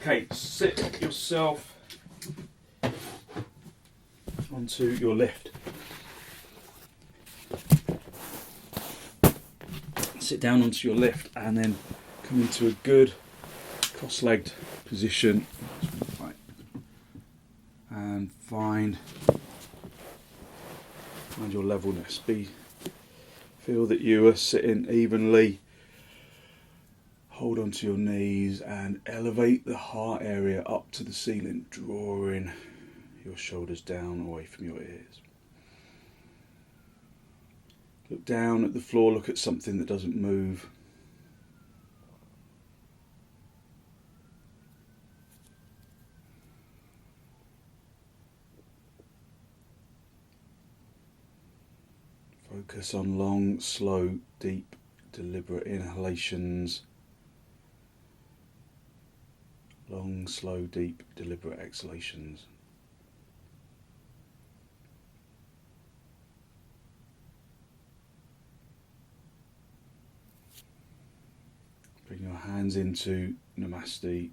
Okay, sit yourself onto your lift. Sit down onto your lift and then come into a good cross-legged position. And find your levelness. Feel that you are sitting evenly. Hold onto your knees and elevate the heart area up to the ceiling, drawing your shoulders down away from your ears. Look down at the floor, look at something that doesn't move. Focus on long, slow, deep, deliberate inhalations. Long, slow, deep, deliberate exhalations. Bring your hands into Namaste.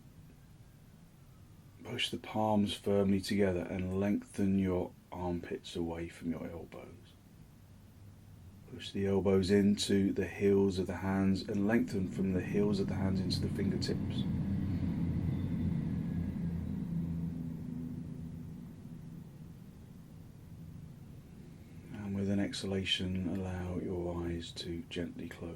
Push the palms firmly together and lengthen your armpits away from your elbows. Push the elbows into the heels of the hands and lengthen from the heels of the hands into the fingertips. And with an exhalation, allow your eyes to gently close.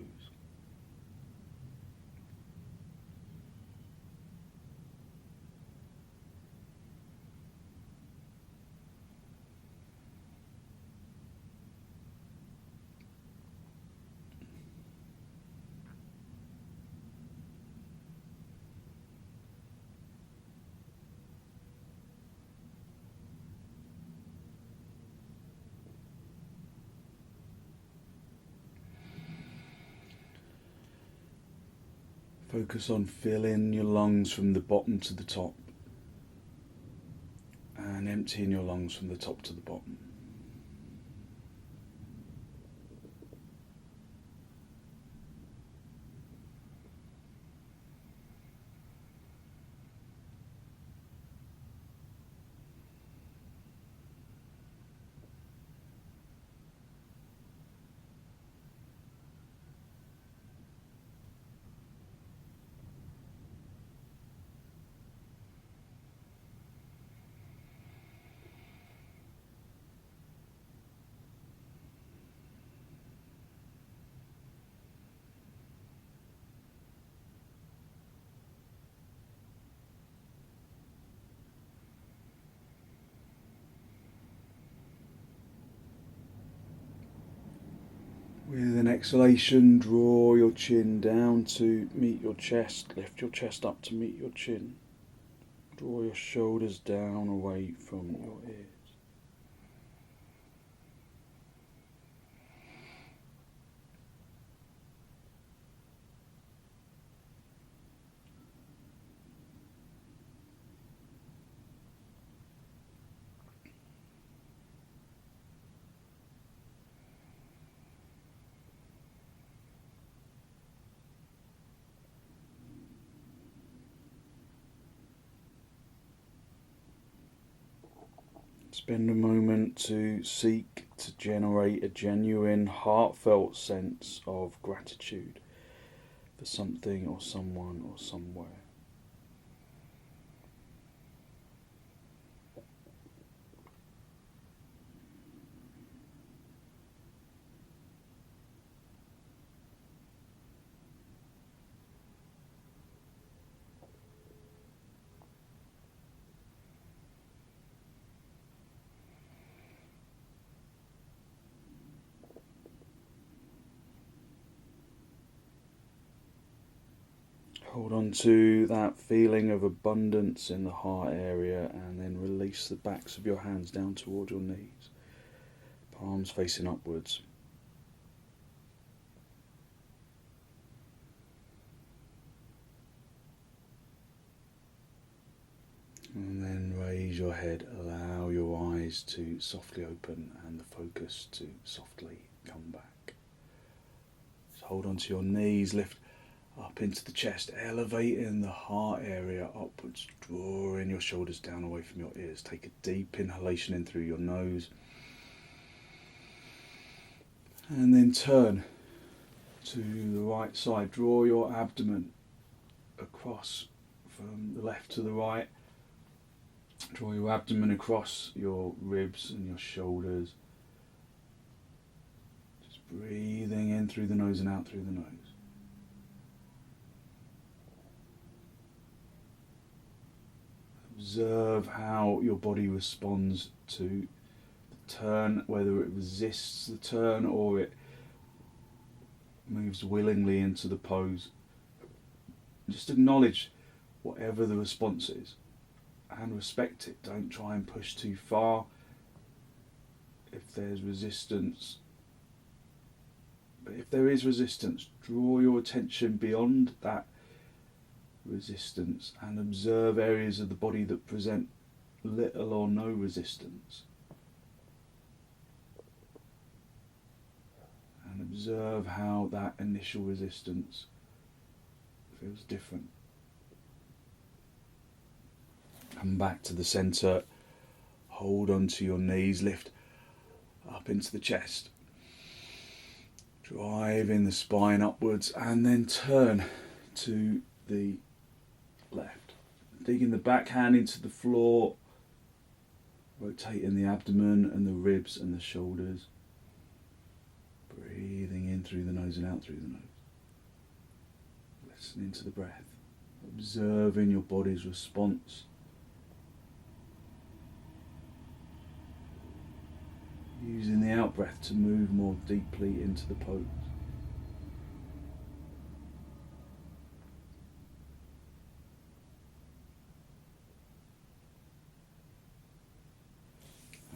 Focus on filling your lungs from the bottom to the top and emptying your lungs from the top to the bottom. With an exhalation, draw your chin down to meet your chest. Lift your chest up to meet your chin. Draw your shoulders down away from your ears. Spend a moment to seek to generate a genuine, heartfelt sense of gratitude for something or someone or somewhere. Hold on to that feeling of abundance in the heart area and then release the backs of your hands down toward your knees, palms facing upwards. And then raise your head, allow your eyes to softly open and the focus to softly come back. So hold on to your knees, lift up into the chest, elevating the heart area upwards, drawing your shoulders down away from your ears. Take a deep inhalation in through your nose. And then turn to the right side. Draw your abdomen across from the left to the right. Draw your abdomen across your ribs and your shoulders. Just breathing in through the nose and out through the nose. Observe how your body responds to the turn, whether it resists the turn or it moves willingly into the pose. Just acknowledge whatever the response is and respect it. Don't try and push too far. If there's resistance, but if there is resistance, draw your attention beyond that resistance and observe areas of the body that present little or no resistance. And observe how that initial resistance feels different. Come back to the centre, hold onto your knees, lift up into the chest, driving the spine upwards, and then turn to the left. Digging the back hand into the floor, rotating the abdomen and the ribs and the shoulders. Breathing in through the nose and out through the nose. Listening to the breath. Observing your body's response. Using the out breath to move more deeply into the pose.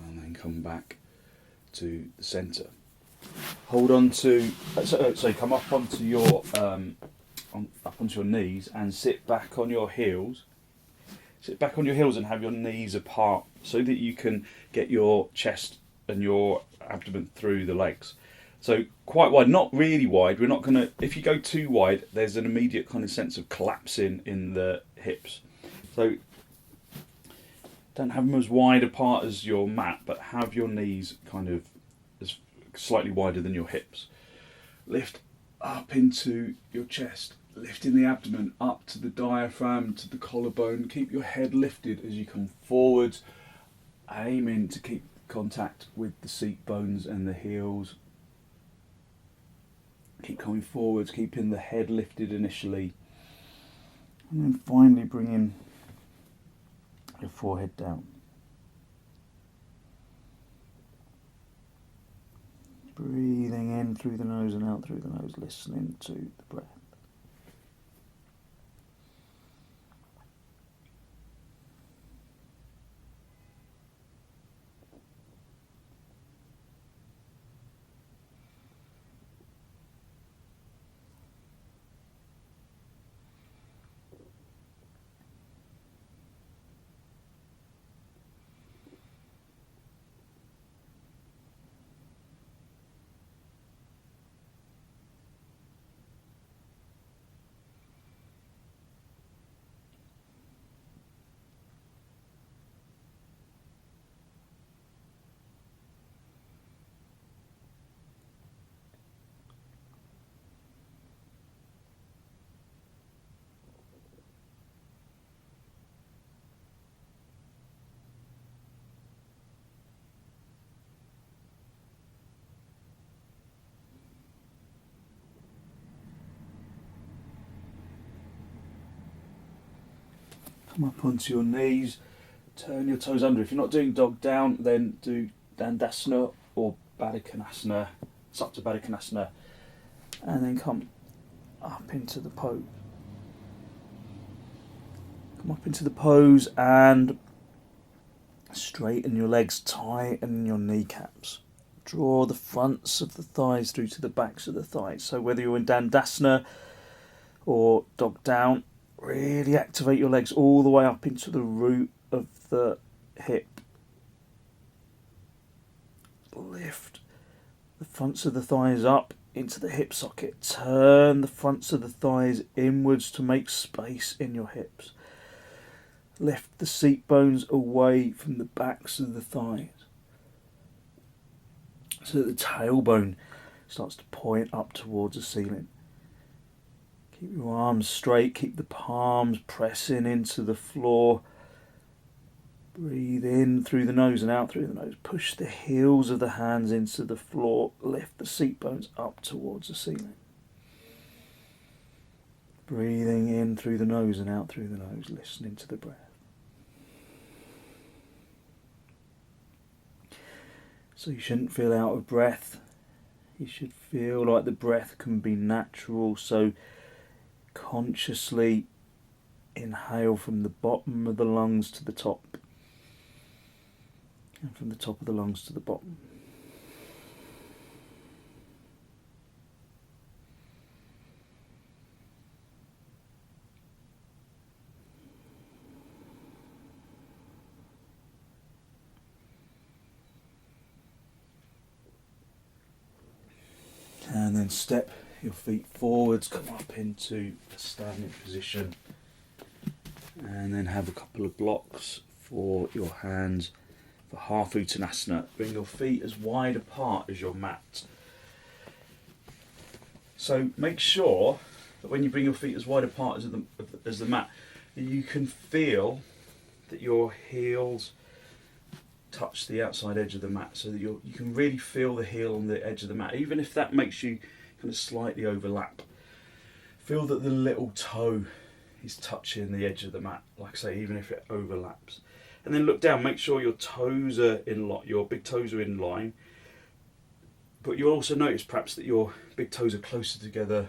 And then come back to the centre. Hold on to, so come up onto your up onto your knees and sit back on your heels. Sit back on your heels and have your knees apart so that you can get your chest and your abdomen through the legs. So quite wide, not really wide. We're not going to, if you go too wide, there's an immediate kind of sense of collapsing in the hips. So don't have them as wide apart as your mat, but have your knees kind of as slightly wider than your hips. Lift up into your chest, lifting the abdomen up to the diaphragm, to the collarbone. Keep your head lifted as you come forward, aiming to keep contact with the seat bones and the heels. Keep coming forwards, keeping the head lifted initially, and then finally bringing your forehead down. Breathing in through the nose and out through the nose, listening to the breath. Come up onto your knees, turn your toes under. If you're not doing dog down, then do dandasana or baddha, supta baddha, and then come up into the pose. Come up into the pose and straighten your legs, tighten your kneecaps. Draw the fronts of the thighs through to the backs of the thighs. So whether you're in dandasana or dog down, really activate your legs all the way up into the root of the hip. Lift the fronts of the thighs up into the hip socket. Turn the fronts of the thighs inwards to make space in your hips. Lift the seat bones away from the backs of the thighs so that the tailbone starts to point up towards the ceiling. Keep your arms straight, keep the palms pressing into the floor. Breathe in through the nose and out through the nose. Push the heels of the hands into the floor. Lift the seat bones up towards the ceiling. Breathing in through the nose and out through the nose, listening to the breath. So you shouldn't feel out of breath. You should feel like the breath can be natural. So consciously inhale from the bottom of the lungs to the top. And from the top of the lungs to the bottom. And then step your feet forwards, come up into a standing position, and then have a couple of blocks for your hands for hastasana. Bring your feet as wide apart as your mat. So make sure that when you bring your feet as wide apart as the mat, that you can feel that your heels touch the outside edge of the mat, so that you can really feel the heel on the edge of the mat, even if that makes you kind of slightly overlap. Feel that the little toe is touching the edge of the mat, like I say, even if it overlaps. And then look down, make sure your toes are in line, your big toes are in line, but you'll also notice perhaps that your big toes are closer together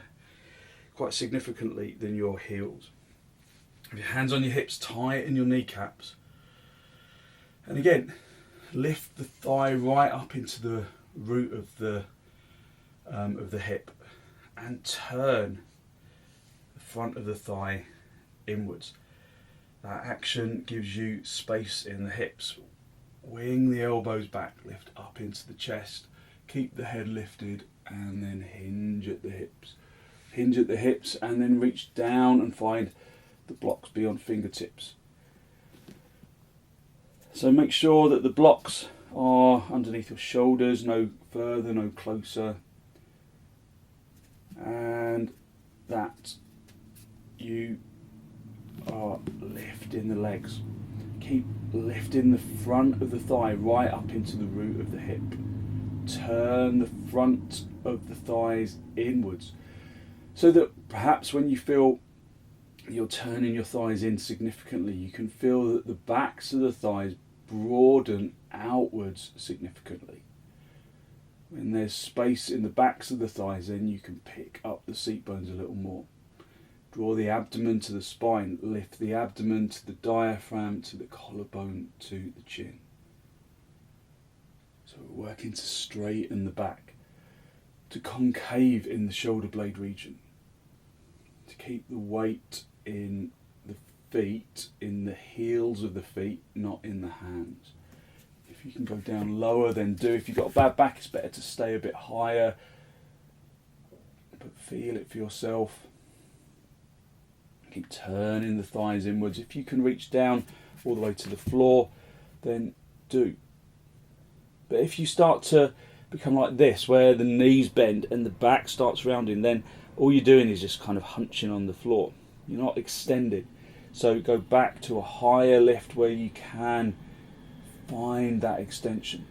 quite significantly than your heels. Have your hands on your hips, tighten your kneecaps, and again lift the thigh right up into the root of the hip, and turn the front of the thigh inwards. That action gives you space in the hips. Wing the elbows back, lift up into the chest, keep the head lifted, and then hinge at the hips. Hinge at the hips and then reach down and find the blocks beyond fingertips. So make sure that the blocks are underneath your shoulders, no further, no closer, and that you are lifting the legs. Keep lifting the front of the thigh right up into the root of the hip. Turn the front of the thighs inwards, so that perhaps when you feel you're turning your thighs in significantly, you can feel that the backs of the thighs broaden outwards significantly. When there's space in the backs of the thighs, then you can pick up the seat bones a little more. Draw the abdomen to the spine, lift the abdomen to the diaphragm, to the collarbone, to the chin. So we're working to straighten the back, to concave in the shoulder blade region, to keep the weight in the feet, in the heels of the feet, not in the hands. If you can go down lower, then do. If you've got a bad back, it's better to stay a bit higher, but feel it for yourself. Keep turning the thighs inwards. If you can reach down all the way to the floor, then do. But if you start to become like this, where the knees bend and the back starts rounding, then all you're doing is just kind of hunching on the floor. You're not extended. So go back to a higher lift where you can find that extension.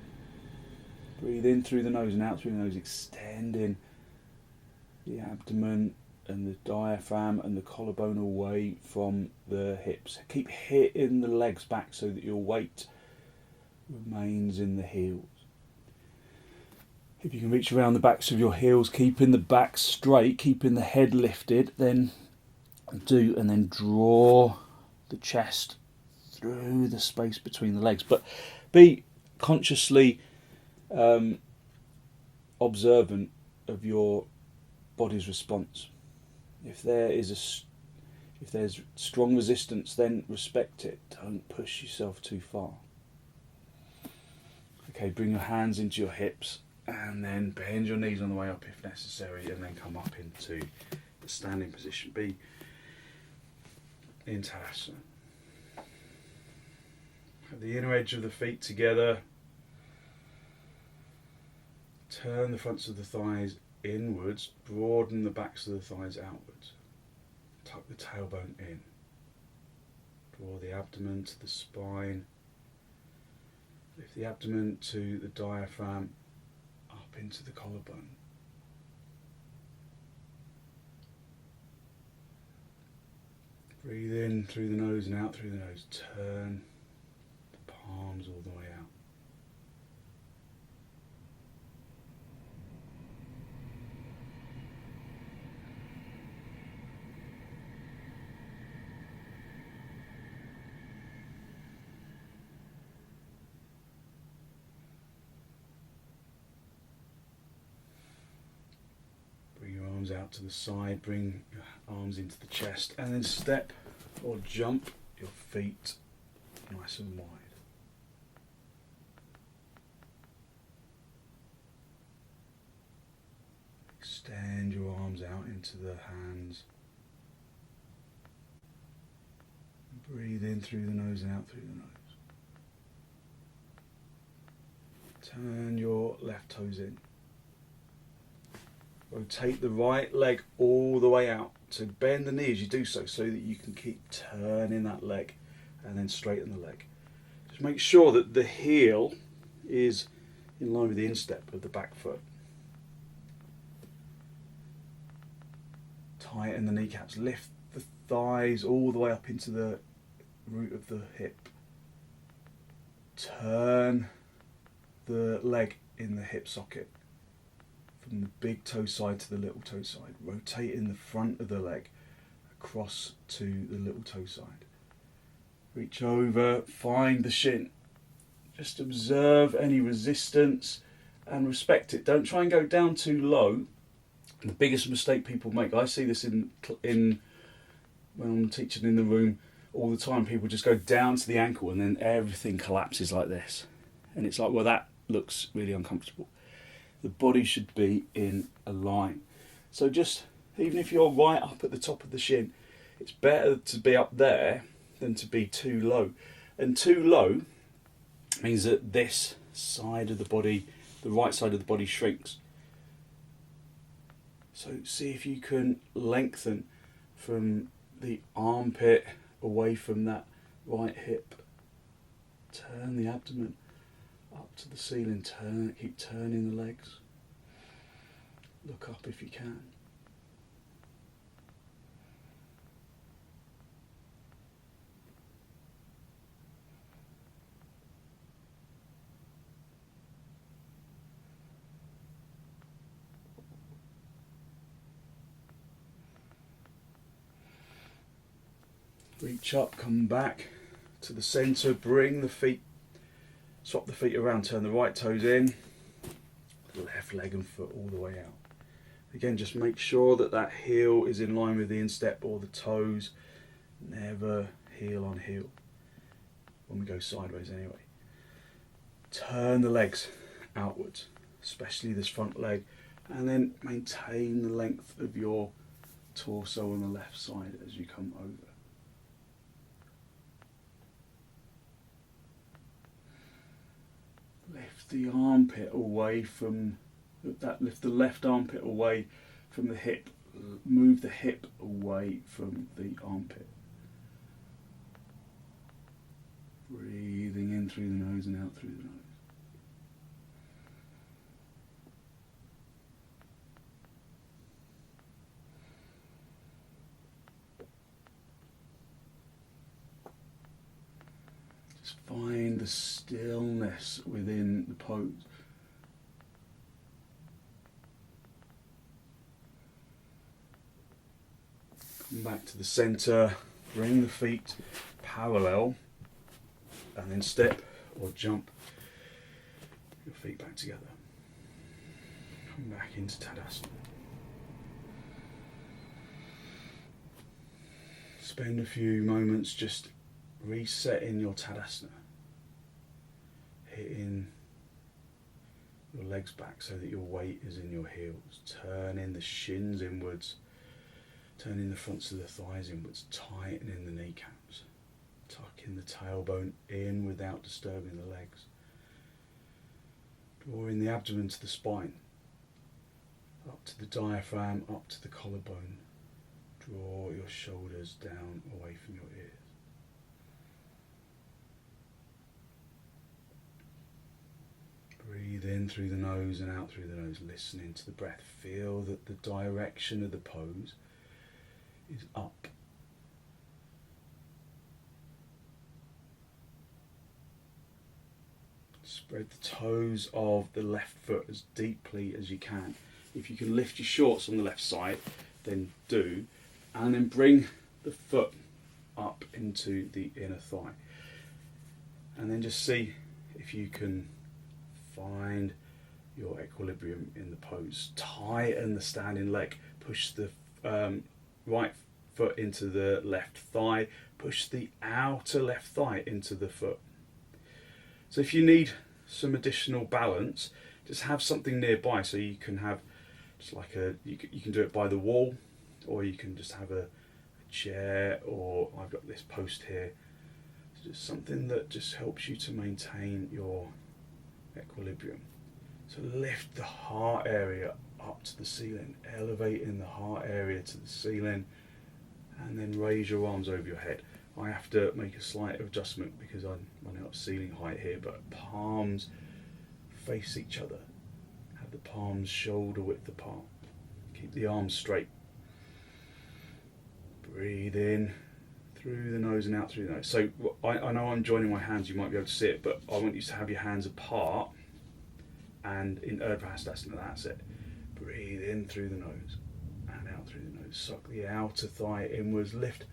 Breathe in through the nose and out through the nose, extending the abdomen and the diaphragm and the collarbone away from the hips. Keep hitting the legs back so that your weight remains in the heels. If you can reach around the backs of your heels, keeping the back straight, keeping the head lifted, then do, and then draw the chest through the space between the legs. But be consciously observant of your body's response. If there's strong resistance, then respect it. Don't push yourself too far. Okay, bring your hands into your hips and then bend your knees on the way up if necessary, and then come up into the standing position. Be in Tadasana. Have the inner edge of the feet together. Turn the fronts of the thighs inwards, broaden the backs of the thighs outwards. Tuck the tailbone in. Draw the abdomen to the spine. Lift the abdomen to the diaphragm, up into the collarbone. Breathe in through the nose and out through the nose. Turn the palms all the way out. Out to the side, bring your arms into the chest, and then step or jump your feet nice and wide. Extend your arms out into the hands. Breathe in through the nose and out through the nose. Turn your left toes in. Rotate the right leg all the way out. So bend the knee as you do so, so that you can keep turning that leg and then straighten the leg. Just make sure that the heel is in line with the instep of the back foot. Tighten the kneecaps. Lift the thighs all the way up into the root of the hip. Turn the leg in the hip socket. From the big toe side to the little toe side, rotating the front of the leg across to the little toe side. Reach over, find the shin. Just observe any resistance and respect it. Don't try and go down too low. The biggest mistake people make, I see this in when I'm teaching in the room all the time, people just go down to the ankle and then everything collapses like this. And it's like, well, that looks really uncomfortable. The body should be in a line. So just, even if you're right up at the top of the shin, it's better to be up there than to be too low. And too low means that this side of the body, the right side of the body, shrinks. So see if you can lengthen from the armpit away from that right hip. Turn the abdomen up to the ceiling, keep turning the legs. Look up if you can. Reach up, come back to the centre, bring the feet, swap the feet around, turn the right toes in, left leg and foot all the way out. Again, just make sure that that heel is in line with the instep or the toes. Never heel on heel when we go sideways anyway. Turn the legs outwards, especially this front leg, and then maintain the length of your torso on the left side as you come over. Lift the armpit away from that. Lift the left armpit away from the hip. Move the hip away from the armpit. Breathing in through the nose and out through the nose. Find the stillness within the pose. Come back to the centre, bring the feet parallel, and then step or jump your feet back together. Come back into Tadasana. Spend a few moments just resetting your Tadasana, hitting your legs back so that your weight is in your heels. Turning the shins inwards, turning the fronts of the thighs inwards, tightening the kneecaps, tucking the tailbone in without disturbing the legs. Drawing the abdomen to the spine, up to the diaphragm, up to the collarbone. Draw your shoulders down away from your ears. Breathe in through the nose and out through the nose, listening to the breath. Feel that the direction of the pose is up. Spread the toes of the left foot as deeply as you can. If you can lift your shorts on the left side, then do. And then bring the foot up into the inner thigh. And then just see if you can find your equilibrium in the pose. Tighten the standing leg. Push the right foot into the left thigh. Push the outer left thigh into the foot. So if you need some additional balance, just have something nearby, so you can have just like you can do it by the wall, or you can just have a chair, or I've got this post here. It's just something that just helps you to maintain your equilibrium. So lift the heart area up to the ceiling, elevating the heart area to the ceiling, and then raise your arms over your head. I have to make a slight adjustment because I'm running up ceiling height here, but palms face each other. Have the palms shoulder width apart. Keep the arms straight. Breathe in through the nose and out through the nose. So I know I'm joining my hands, you might be able to see it, but I want you to have your hands apart, and in urdhva hastasana, that's it. Breathe in through the nose and out through the nose. Suck the outer thigh inwards, lift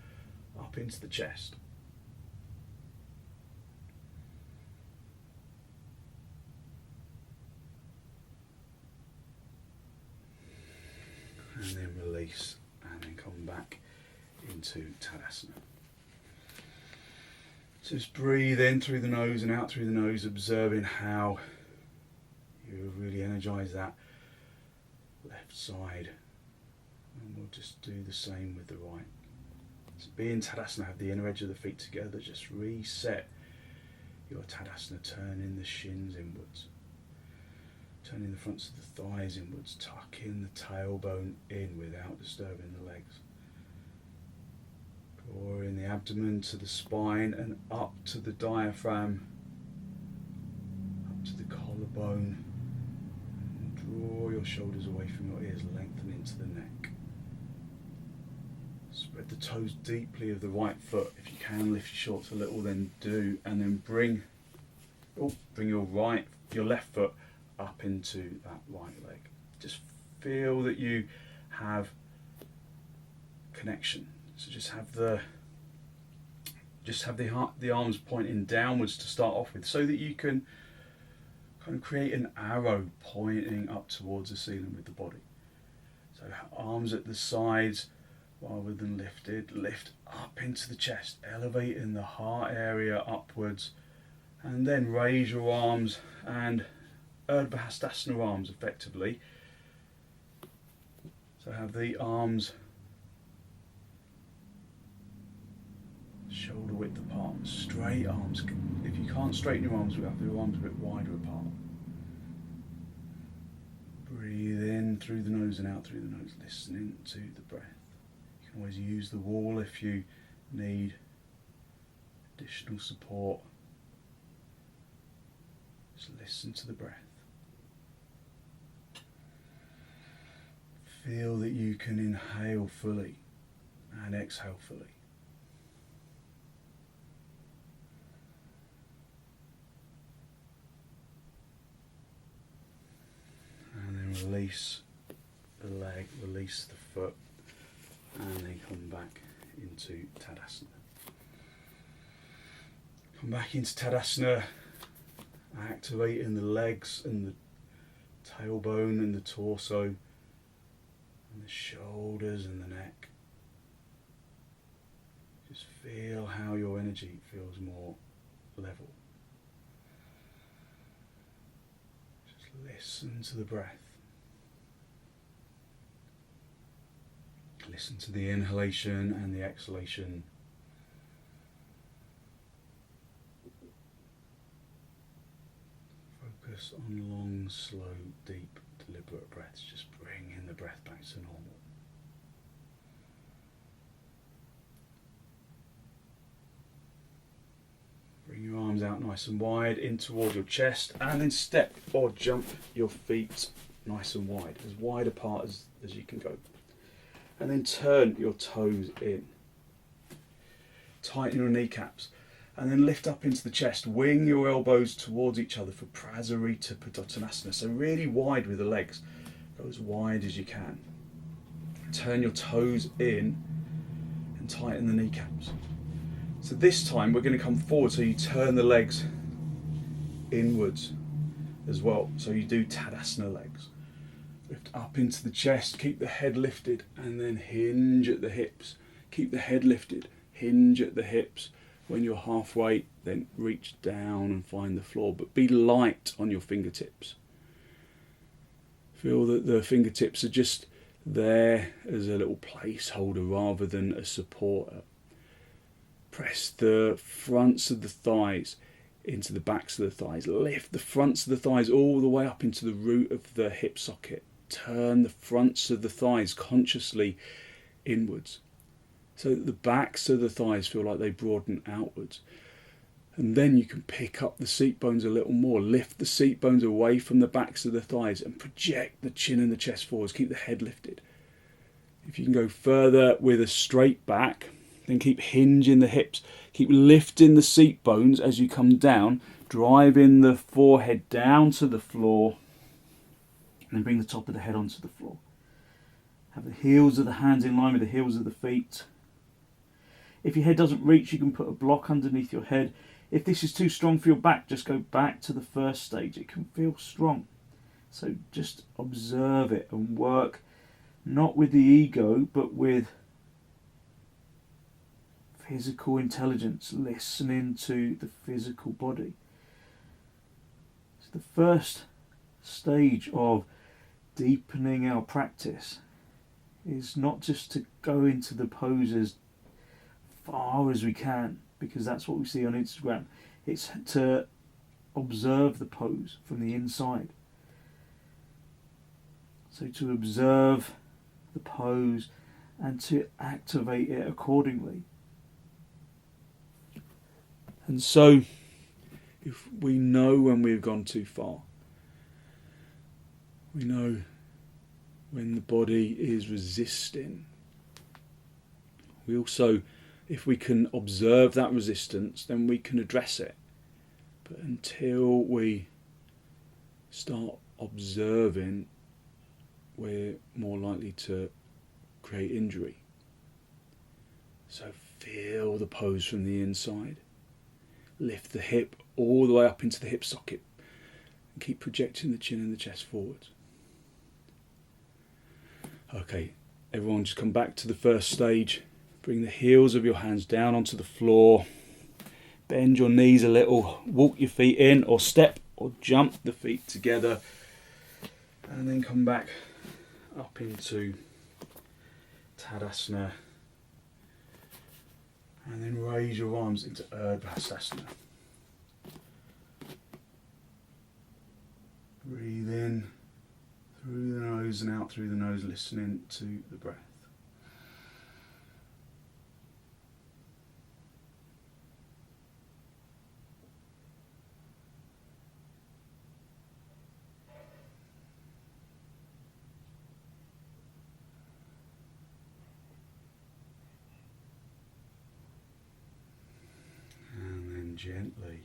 up into the chest. And then release, and then come back into Tadasana. So just breathe in through the nose and out through the nose, observing how you really energize that left side. And we'll just do the same with the right. So be in Tadasana, have the inner edge of the feet together, just reset your Tadasana, turning the shins inwards, turning the fronts of the thighs inwards, tucking the tailbone in without disturbing the legs. Drawing the abdomen to the spine and up to the diaphragm, up to the collarbone. And draw your shoulders away from your ears, lengthen into the neck. Spread the toes deeply of the right foot. If you can lift your shorts a little, then do, and then bring your left foot up into that right leg. Just feel that you have connection. So just have the arms pointing downwards to start off with, so that you can kind of create an arrow pointing up towards the ceiling with the body. So arms at the sides rather than lifted, lift up into the chest, elevating the heart area upwards, and then raise your arms and urdhva hastasana arms effectively. So have the arms shoulder width apart, straight arms. If you can't straighten your arms, we have your arms a bit wider apart. Breathe in through the nose and out through the nose, listening to the breath. You can always use the wall if you need additional support. Just listen to the breath. Feel that you can inhale fully and exhale fully. And then release the leg, release the foot, and then come back into Tadasana. Come back into Tadasana, activating the legs and the tailbone and the torso and the shoulders and the neck. Just feel how your energy feels more level. Just Listen to the breath. Listen to the inhalation and the exhalation. Focus on long, slow, deep, deliberate breaths. Just bringing the breath back to normal. Bring your arms out nice and wide in towards your chest, and then step or jump your feet nice and wide apart as you can go. And then turn your toes in. Tighten your kneecaps. And then lift up into the chest. Wing your elbows towards each other for prasarita, padottanasana. So really wide with the legs. Go as wide as you can. Turn your toes in and tighten the kneecaps. So this time we're going to come forward, so you turn the legs inwards as well. So you do tadasana legs. Lift up into the chest, keep the head lifted, and then hinge at the hips. Keep the head lifted, hinge at the hips. When you're halfway, then reach down and find the floor, but be light on your fingertips. Feel that the fingertips are just there as a little placeholder rather than a supporter. Press the fronts of the thighs into the backs of the thighs. Lift the fronts of the thighs all the way up into the root of the hip socket. Turn the fronts of the thighs consciously inwards, so that the backs of the thighs feel like they broaden outwards. And then you can pick up the seat bones a little more. Lift the seat bones away from the backs of the thighs and project the chin and the chest forwards. Keep the head lifted. If you can go further with a straight back, then keep hinging the hips. Keep lifting the seat bones as you come down, driving the forehead down to the floor, and then bring the top of the head onto the floor. Have the heels of the hands in line with the heels of the feet. If your head doesn't reach, you can put a block underneath your head. If this is too strong for your back, just go back to the first stage. It can feel strong. So just observe it and work not with the ego, but with physical intelligence, listening to the physical body. So the first stage of deepening our practice is not just to go into the pose as far as we can, because that's what we see on Instagram. It's to observe the pose from the inside. So to observe the pose and to activate it accordingly. And so, if we know when we've gone too far, we know when the body is resisting. We also, if we can observe that resistance, then we can address it. But until we start observing, we're more likely to create injury. So feel the pose from the inside. Lift the hip all the way up into the hip socket and keep projecting the chin and the chest forwards. Okay, everyone just come back to the first stage. Bring the heels of your hands down onto the floor. Bend your knees a little. Walk your feet in, or step or jump the feet together. And then come back up into Tadasana. And then raise your arms into urdhva. Breathe in through the nose and out through the nose, listening to the breath. Gently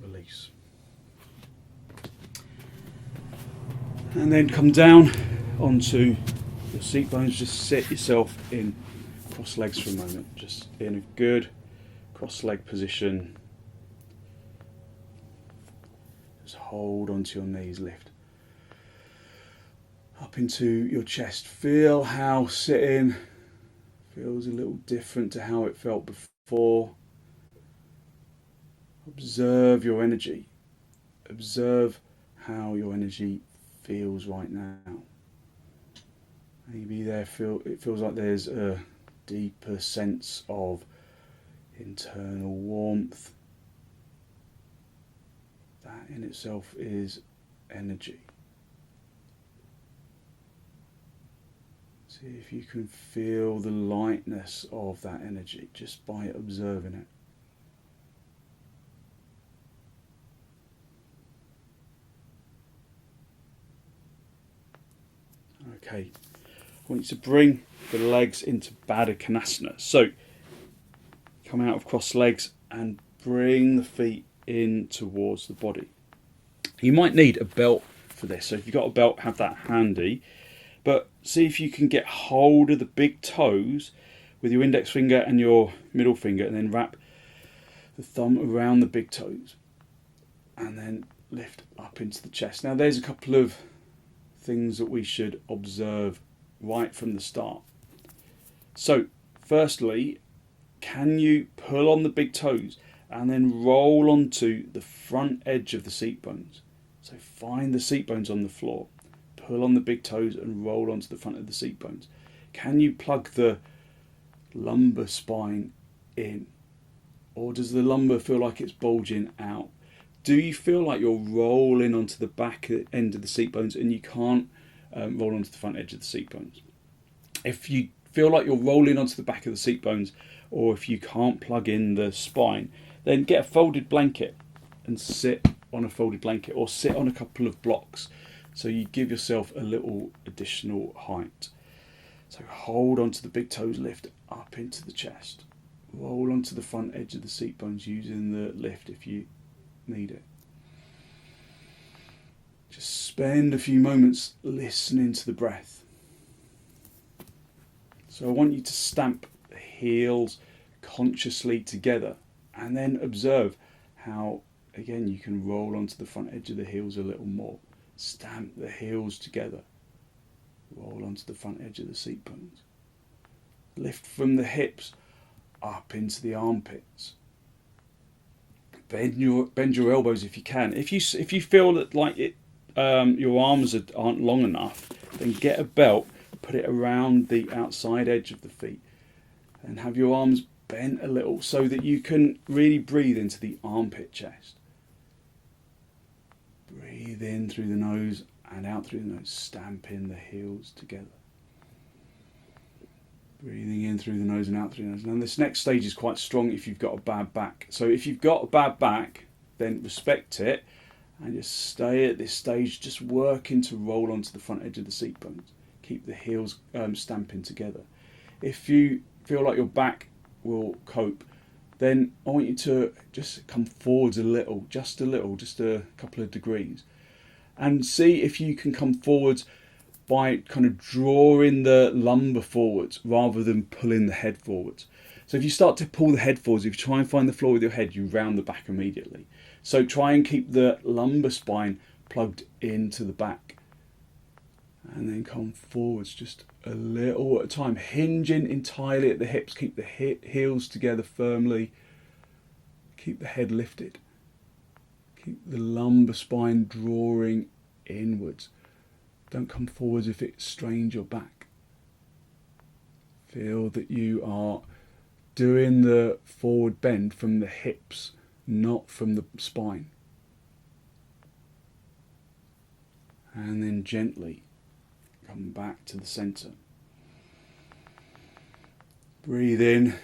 release. And then come down onto your seat bones. Just set yourself in cross legs for a moment. Just in a good cross leg position. Just hold onto your knees, lift up into your chest. Feel how sitting feels a little different to how it felt before. Observe your energy. Observe how your energy feels right now. Maybe it feels like there's a deeper sense of internal warmth. That in itself is energy. See if you can feel the lightness of that energy just by observing it. Okay, I want you to bring the legs into padottanasana. So, come out of crossed legs and bring the feet in towards the body. You might need a belt for this, so if you've got a belt, have that handy. But see if you can get hold of the big toes with your index finger and your middle finger, and then wrap the thumb around the big toes and then lift up into the chest. Now there's a couple of things that we should observe right from the start. So firstly, can you pull on the big toes and then roll onto the front edge of the seat bones? So find the seat bones on the floor, pull on the big toes and roll onto the front of the seat bones. Can you plug the lumbar spine in? Or does the lumbar feel like it's bulging out? Do you feel like you're rolling onto the back end of the seat bones and you can't roll onto the front edge of the seat bones? If you feel like you're rolling onto the back of the seat bones, or if you can't plug in the spine, then get a folded blanket and sit on a folded blanket, or sit on a couple of blocks so you give yourself a little additional height. So hold onto the big toes, lift up into the chest. Roll onto the front edge of the seat bones using the lift if you need it. Just spend a few moments listening to the breath. So I want you to stamp the heels consciously together and then observe how, again, you can roll onto the front edge of the heels a little more. Stamp the heels together. Roll onto the front edge of the seat bones. Lift from the hips up into the armpits. Bend your elbows if you can. If you feel that like your arms aren't long enough, then get a belt, put it around the outside edge of the feet, and have your arms bent a little so that you can really breathe into the armpit chest. Breathe in through the nose and out through the nose, stamping the heels together. Breathing in through the nose and out through the nose. Now this next stage is quite strong if you've got a bad back. So if you've got a bad back, then respect it and just stay at this stage, just working to roll onto the front edge of the seat bones. Keep the heels stamping together. If you feel like your back will cope, then I want you to just come forwards a little, just a couple of degrees, and see if you can come forwards by kind of drawing the lumbar forwards rather than pulling the head forwards. So if you start to pull the head forwards, if you try and find the floor with your head, you round the back immediately. So try and keep the lumbar spine plugged into the back. And then come forwards just a little at a time, hinging entirely at the hips. Keep the heels together firmly. Keep the head lifted. Keep the lumbar spine drawing inwards. Don't come forwards if it strains your back. Feel that you are doing the forward bend from the hips, not from the spine. And then gently come back to the centre. Breathe in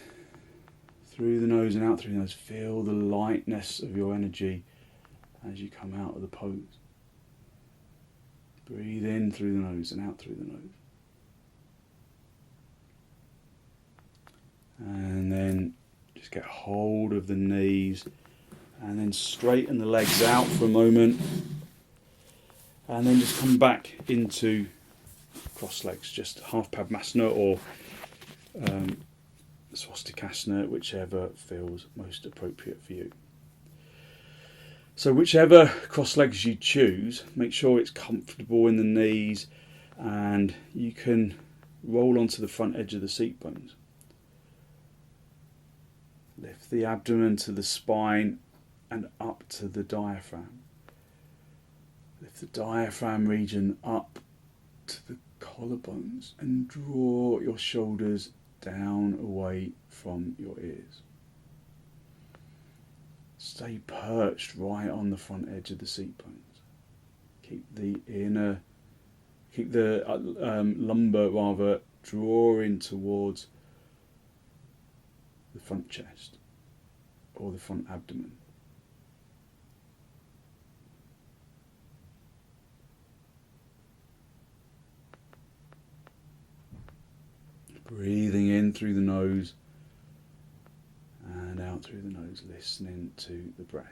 through the nose and out through the nose. Feel the lightness of your energy as you come out of the pose. Breathe in through the nose and out through the nose. And then just get hold of the knees and then straighten the legs out for a moment. And then just come back into cross legs, just half padottanasana or swastikasana, whichever feels most appropriate for you. So whichever cross legs you choose, make sure it's comfortable in the knees and you can roll onto the front edge of the seat bones. Lift the abdomen to the spine and up to the diaphragm. Lift the diaphragm region up to the collarbones and draw your shoulders down away from your ears. Stay perched right on the front edge of the seat bones. Keep the lumbar rather drawing towards the front chest or the front abdomen. Breathing in through the nose and out through the nose, listening to the breath.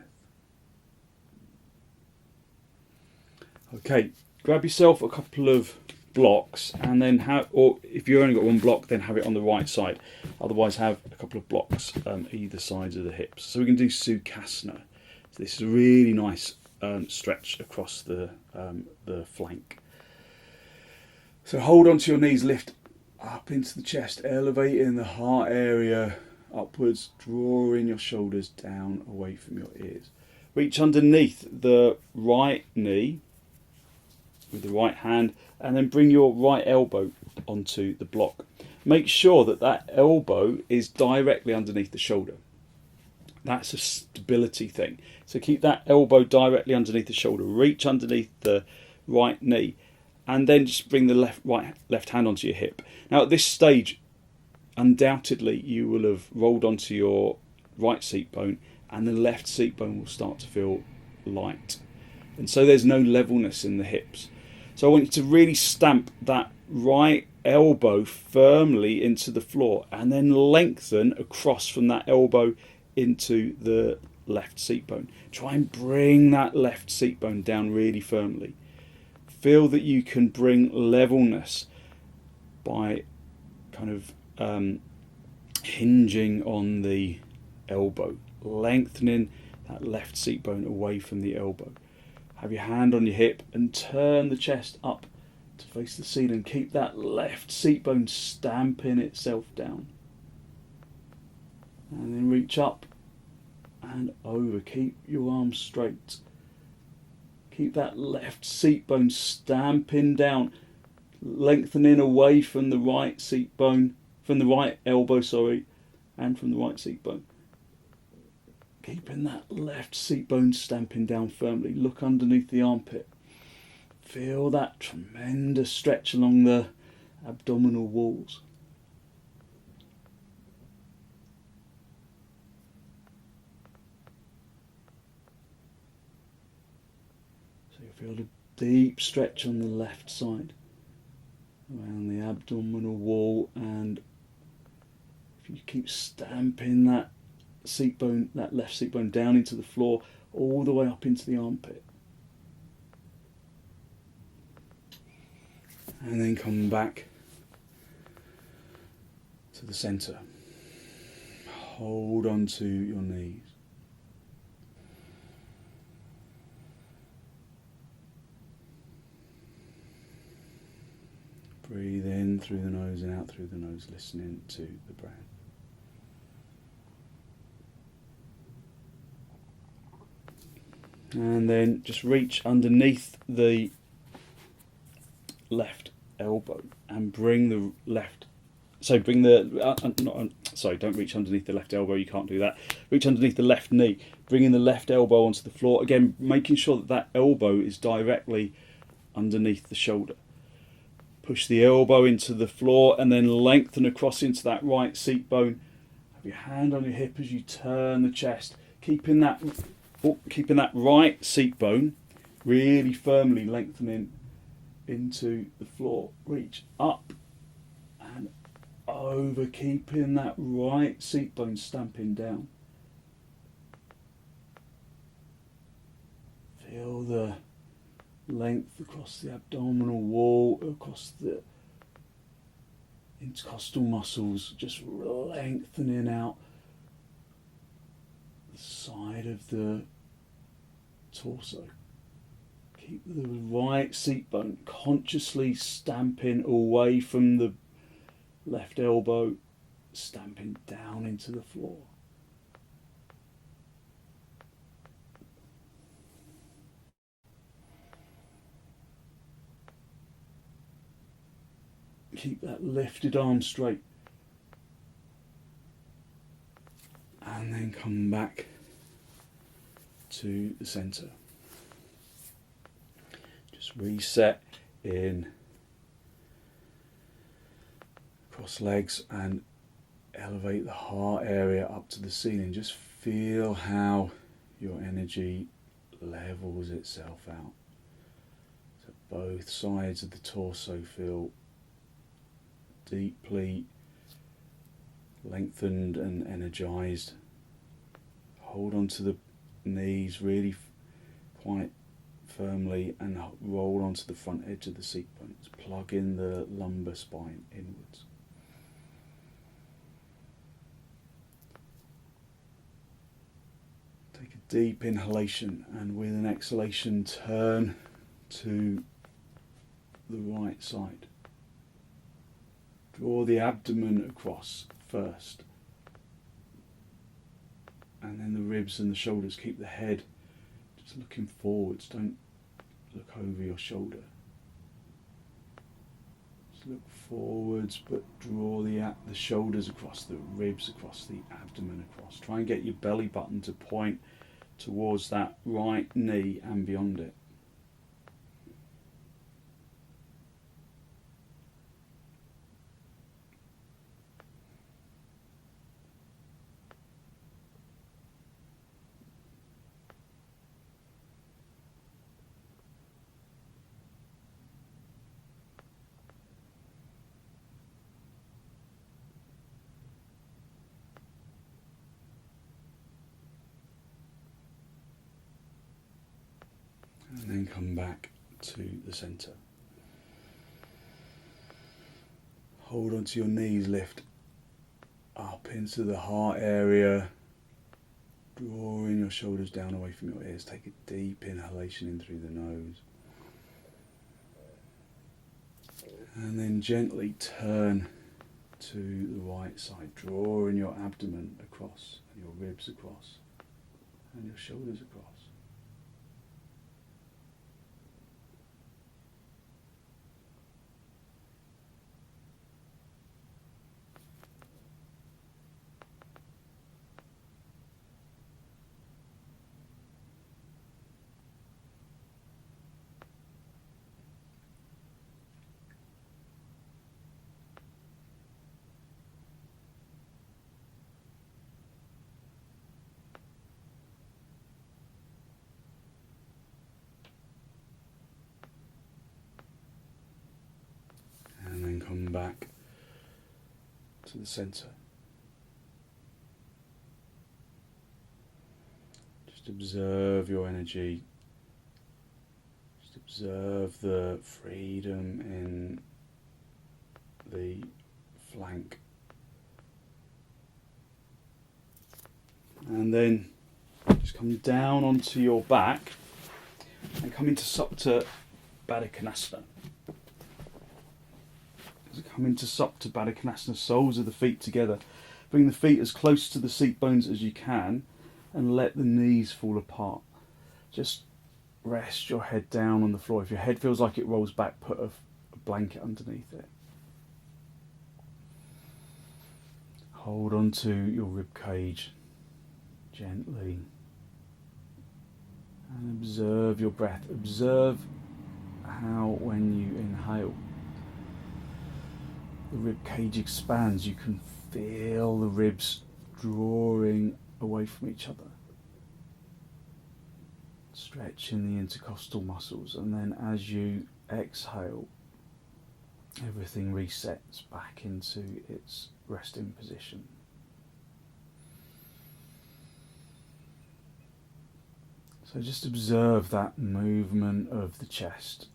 Okay, grab yourself a couple of blocks and then or if you've only got one block, then have it on the right side. Otherwise, have a couple of blocks either sides of the hips. So we can do sukhasana. So this is a really nice stretch across the flank. So hold onto your knees, lift up into the chest, elevating the heart area upwards, drawing your shoulders down away from your ears. Reach underneath the right knee with the right hand and then bring your right elbow onto the block. Make sure that that elbow is directly underneath the shoulder. That's a stability thing. So keep that elbow directly underneath the shoulder. Reach underneath the right knee and then just bring the left hand onto your hip. Now at this stage, undoubtedly you will have rolled onto your right seat bone and the left seat bone will start to feel light. And so there's no levelness in the hips. So I want you to really stamp that right elbow firmly into the floor and then lengthen across from that elbow into the left seat bone. Try and bring that left seat bone down really firmly. Feel that you can bring levelness by kind of hinging on the elbow, lengthening that left seat bone away from the elbow. Have your hand on your hip and turn the chest up to face the ceiling. Keep that left seat bone stamping itself down. And then reach up and over. Keep your arms straight. Keep that left seat bone stamping down, lengthening away from the right seat bone, from the right elbow, and from the right seat bone. Keeping that left seat bone stamping down firmly. Look underneath the armpit. Feel that tremendous stretch along the abdominal walls. So you feel a deep stretch on the left side, around the abdominal wall, and if you keep stamping that seat bone, that left seat bone down into the floor, all the way up into the armpit. And then come back to the centre. Hold on to your knees. Breathe in through the nose and out through the nose, listening to the breath. And then just reach underneath the left elbow and bring the left. So bring the don't reach underneath the left elbow. You can't do that. Reach underneath the left knee, bringing the left elbow onto the floor again, making sure that that elbow is directly underneath the shoulder. Push the elbow into the floor and then lengthen across into that right seat bone. Have your hand on your hip as you turn the chest, keeping that right seat bone really firmly lengthening into the floor. Reach up and over, keeping that right seat bone stamping down. Feel the length across the abdominal wall, across the intercostal muscles, just lengthening out the side of the torso. Keep the right seat bone consciously stamping away from the left elbow, stamping down into the floor. Keep that lifted arm straight. And then come back to the centre. Just reset in cross legs and elevate the heart area up to the ceiling. Just feel how your energy levels itself out. So both sides of the torso feel deeply lengthened and energized. Hold on to the knees really quite firmly and roll onto the front edge of the seat bones. Plug in the lumbar spine inwards. Take a deep inhalation and with an exhalation turn to the right side. Draw the abdomen across first, and then the ribs and the shoulders. Keep the head just looking forwards, don't look over your shoulder. Just look forwards, but draw the shoulders across, the ribs across, the abdomen across. Try and get your belly button to point towards that right knee and beyond it. And then come back to the centre. Hold onto your knees, lift up into the heart area, drawing your shoulders down away from your ears. Take a deep inhalation in through the nose. And then gently turn to the right side, drawing your abdomen across, and your ribs across, and your shoulders across. Come back to the centre. Just observe your energy. Just observe the freedom in the flank. And then just come down onto your back and come into supta padottanasana. Come into supta padottanasana, soles of the feet together. Bring the feet as close to the seat bones as you can and let the knees fall apart. Just rest your head down on the floor. If your head feels like it rolls back, put a blanket underneath it. Hold on to your rib cage gently and observe your breath. Observe how when you inhale the rib cage expands. You can feel the ribs drawing away from each other, stretching the intercostal muscles, and then as you exhale, everything resets back into its resting position. So just observe that movement of the chest.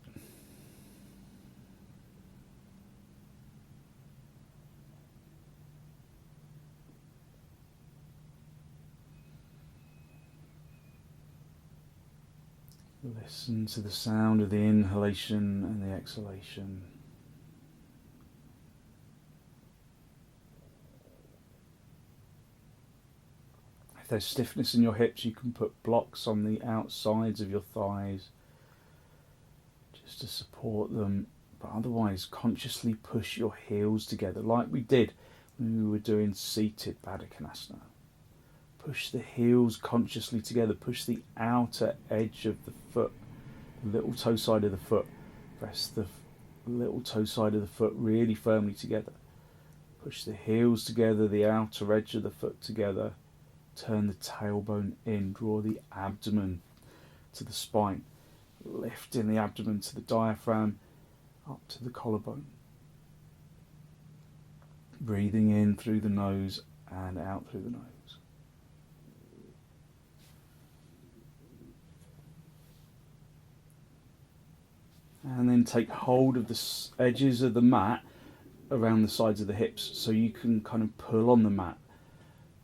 Listen to the sound of the inhalation and the exhalation. If there's stiffness in your hips, you can put blocks on the outsides of your thighs just to support them But otherwise, consciously push your heels together like we did when we were doing seated padottanasana. Push the heels consciously together. Push the outer edge of the foot, the little toe side of the foot. Press the little toe side of the foot really firmly together. Push the heels together, the outer edge of the foot together. Turn the tailbone in. Draw the abdomen to the spine. Lifting the abdomen to the diaphragm, up to the collarbone. Breathing in through the nose and out through the nose. And then take hold of the edges of the mat around the sides of the hips so you can kind of pull on the mat.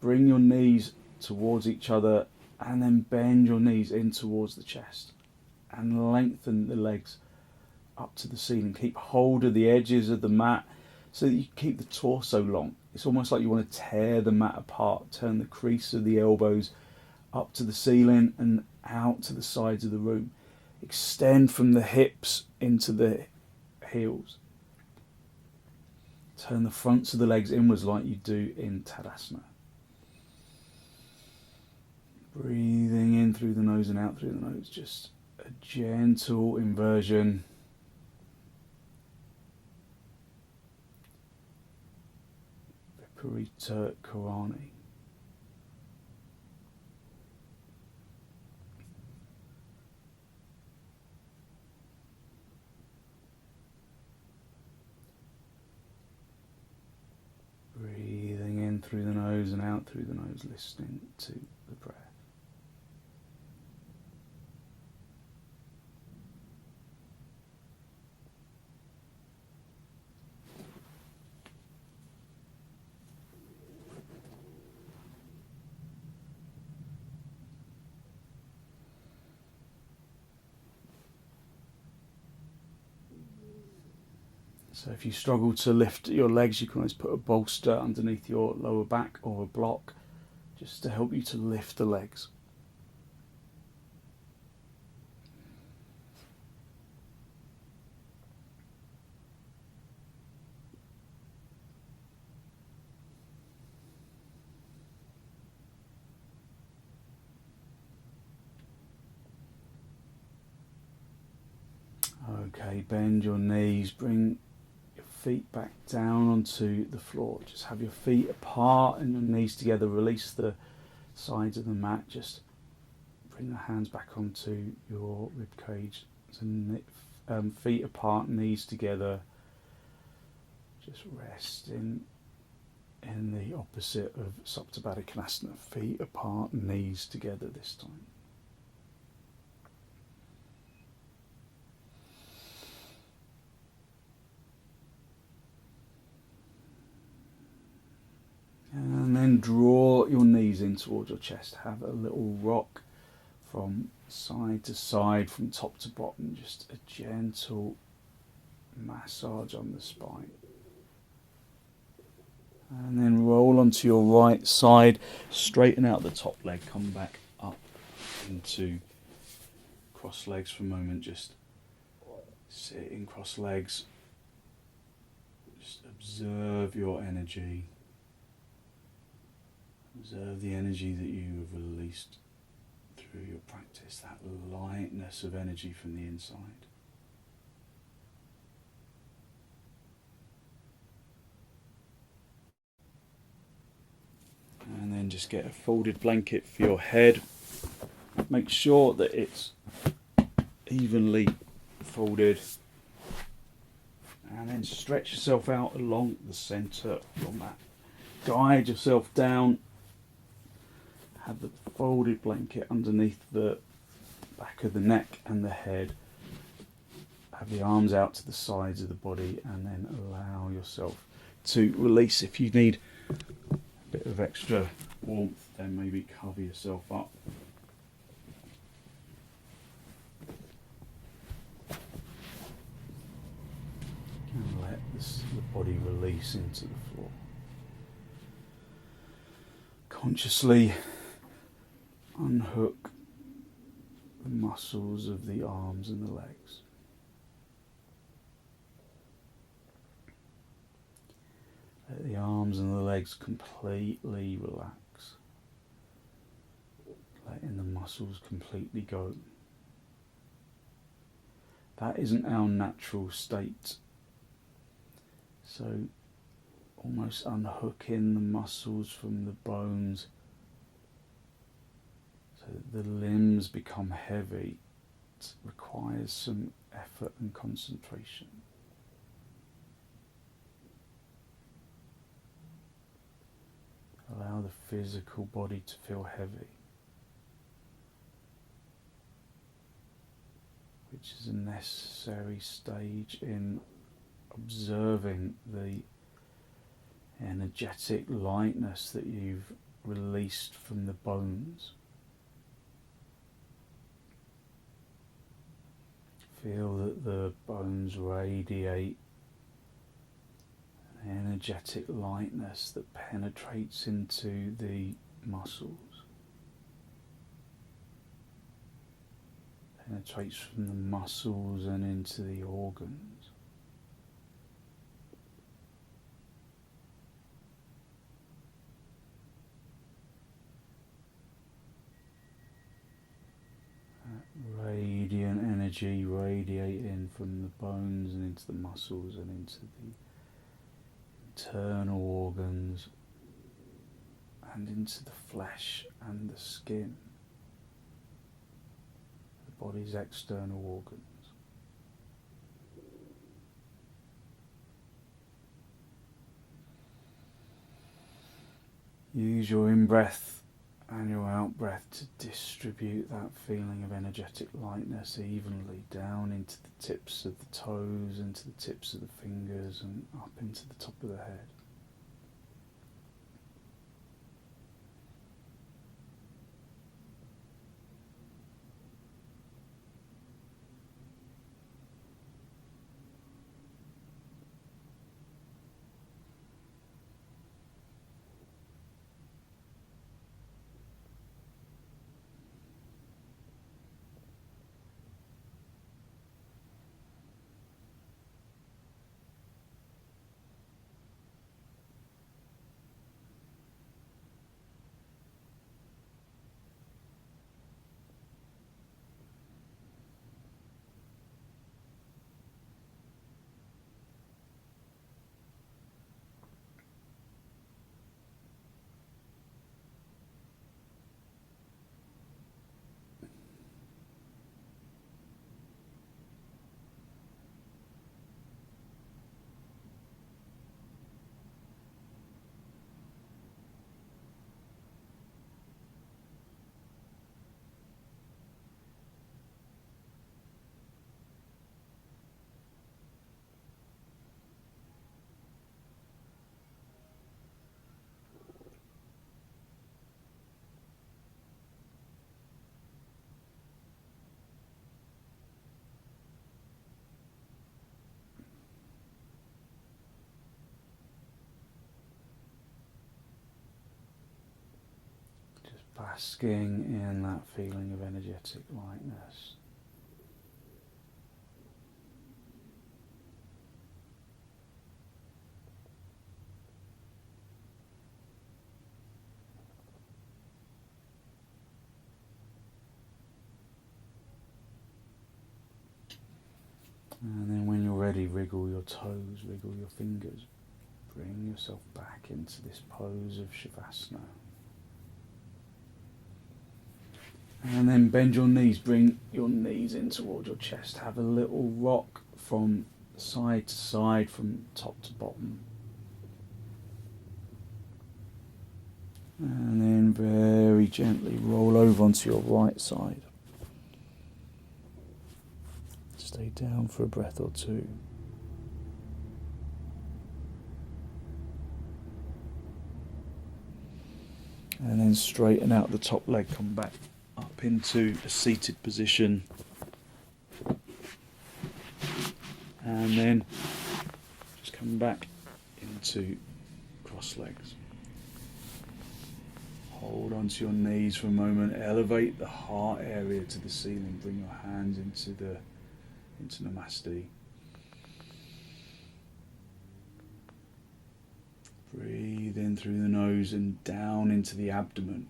Bring your knees towards each other and then bend your knees in towards the chest and lengthen the legs up to the ceiling. Keep hold of the edges of the mat so that you keep the torso long. It's almost like you want to tear the mat apart. Turn the crease of the elbows up to the ceiling and out to the sides of the room. Extend from the hips into the heels. Turn the fronts of the legs inwards like you do in Tadasana. Breathing in through the nose and out through the nose. Just a gentle inversion. Viparita karanhi. Breathing in through the nose and out through the nose, listening to the breath. So if you struggle to lift your legs, you can always put a bolster underneath your lower back or a block just to help you to lift the legs. Okay, bend your knees, bring feet back down onto the floor. Just have your feet apart and your knees together. Release the sides of the mat. Just bring the hands back onto your rib cage. So feet apart, knees together. Just rest in the opposite of supta padottanasana. Feet apart, knees together this time. And then draw your knees in towards your chest. Have a little rock from side to side, from top to bottom. Just a gentle massage on the spine. And then roll onto your right side. Straighten out the top leg. Come back up into cross legs for a moment. Just sit in cross legs. Just observe your energy. Observe the energy that you have released through your practice, that lightness of energy from the inside. And then just get a folded blanket for your head. Make sure that it's evenly folded. And then stretch yourself out along the centre of your mat. Guide yourself down. Have the folded blanket underneath the back of the neck and the head. Have the arms out to the sides of the body and then allow yourself to release. If you need a bit of extra warmth, then maybe cover yourself up. And let the body release into the floor. Consciously unhook the muscles of the arms and the legs. Let the arms and the legs completely relax, letting the muscles completely go. That isn't our natural state. So almost unhooking the muscles from the bones so that the limbs become heavy. It requires some effort and concentration. Allow the physical body to feel heavy, which is a necessary stage in observing the energetic lightness that you've released from the bones. Feel that the bones radiate an energetic lightness that penetrates into the muscles, penetrates from the muscles and into the organs. That radiant energy radiating from the bones and into the muscles and into the internal organs and into the flesh and the skin, the body's external organs. Use your in-breath and your out-breath to distribute that feeling of energetic lightness evenly down into the tips of the toes, into the tips of the fingers and up into the top of the head. Basking in that feeling of energetic lightness. And then when you're ready, wriggle your toes, wriggle your fingers. Bring yourself back into this pose of shavasana. And then bend your knees, bring your knees in towards your chest. Have a little rock from side to side, from top to bottom. And then very gently roll over onto your right side. Stay down for a breath or two. And then straighten out the top leg, come back up into a seated position. And then just come back into cross legs. Hold onto your knees for a moment, elevate the heart area to the ceiling, bring your hands into Namaste. Breathe in through the nose and down into the abdomen.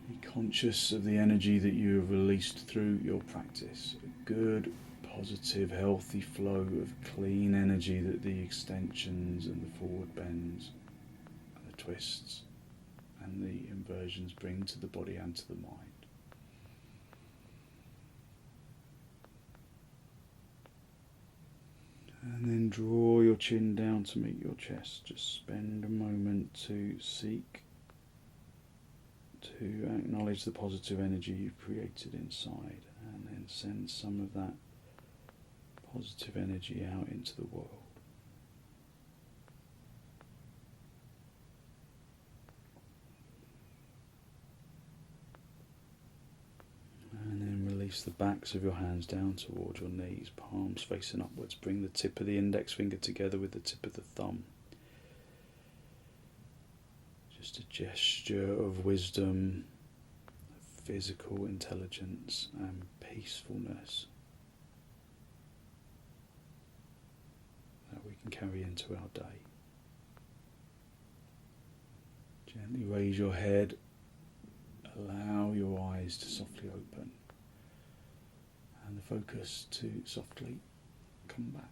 Be conscious of the energy that you have released through your practice. A good, positive, healthy flow of clean energy that the extensions and the forward bends and the twists and the inversions bring to the body and to the mind. And then draw your chin down to meet your chest. Just spend a moment to seek to acknowledge the positive energy you've created inside, and then send some of that positive energy out into the world. And then release the backs of your hands down towards your knees, palms facing upwards. Bring the tip of the index finger together with the tip of the thumb. Just a gesture of wisdom, of physical intelligence and peacefulness that we can carry into our day. Gently raise your head, allow your eyes to softly open and the focus to softly come back.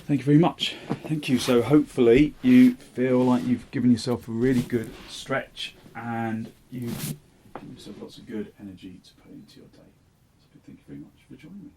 Thank you very much. Thank you. So hopefully you feel like you've given yourself a really good stretch and you've given yourself lots of good energy to put into your day. So thank you very much for joining me.